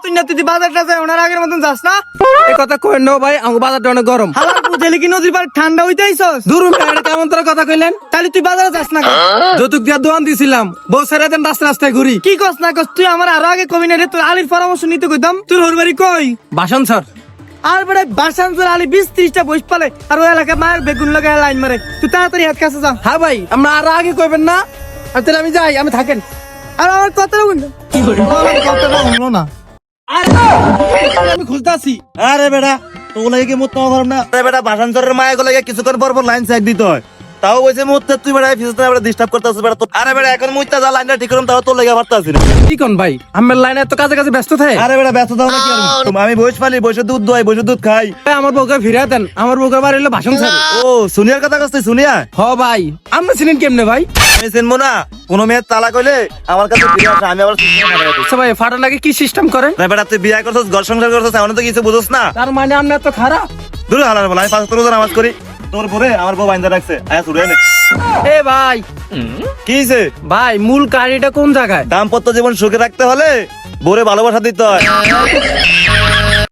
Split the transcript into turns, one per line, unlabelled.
তুই না তুই বাজারটা যায় ওনার আগের মতন যাস না।
এই কথা কই না ভাই, আমার বাজারটা অনেক গরম।
হালার বুঝলি কি নদীর পাড়ে ঠান্ডা হইতে আইছস?
দূর এটা কেমন তোর কথা কইলেন?
তাহলে তুই বাজারে যাস না কেন?
যৌতুক দিয়া দোয়ান দিছিলাম, বউ ছেড়ে দেন রাস্তা রাস্তায় ঘুরি।
কি কস না কস তুই আমার আরো আগে কবি না রে, তোর আলীর পরামর্শ নিতে কইতাম। তোর ওর বাড়ি কই?
বাসন স্যার।
আর বেড়ে বাসানজোর আলী 20-30টা বইস পালে আর ওই এলাকায় মায়ের বেগুন লাগায় লাইন মারে। তুই তাড়াতাড়ি হাত কাছে যা।
হ্যাঁ ভাই, আমরা আর আগে কইবেন না। আর তাহলে আমি যাই, আমি থাকেন।
আর আমার কথাটা বলুন। কি করে আমার কথাটা হলো না?
আমি খুঁজতাছি।
আরে বেটা তোগুলো কি মুত পারব না? আরে বেটা বাসানচরের মায়া গুলো কিছুক্ষণ পর পর লাইন চেক দিতে হয়। তাও বলছে মুততে তুই বেটা ফিসতে বেটা ডিস্টার্ব করতেছিস বেটা। আরে বেটা এখন মুইতা যা লাইনটা ঠিক করুম তাও তোর লাগা পারতাছিস না।
কি কোন ভাই, আমার লাইনে তো কাজে কাজে ব্যস্ত থাকে।
আরে বেটা ব্যস্ত দাও না কি আর আমি বসে পালি, বসে দুধ দোয়াই, বসে দুধ খাই।
আমার বউকে ফিরে দেন, আমার বউকে বাড়ি হলো বাসন স্যার।
ও সুনিয়ার কথা কইছিস? সুনিয়া
হ ভাই, আমরা চিনেন কেমনে ভাই?
আমি চিনবো না? কোন মেয়ের তালাক হইলে আমার কাছে ফিরে আসে, আমি আবার সুনিয়া খাই।
আচ্ছা ভাই, ফাটার লাগে কি সিস্টেম করেন?
না বেটা তুই বিয়ে করছিস, ঘর সংসার করছিস, এমন তো কিছু বুঝছ না।
তার মানে আপনার তো খারাপ।
দূর হালার বলা, আমি 5 ওয়াক্ত নামাজ করি। তোর পরে আমার বউ বাইন্দা রাখছে, আয়া ছুড়ে নে।
এ ভাই,
কি হইছে?
ভাই মূল কাহিনীটা কোন জায়গায়?
দাম্পত্য জীবন সুখে রাখতে হলে বউরে ভালোবাসা দিতে হয়।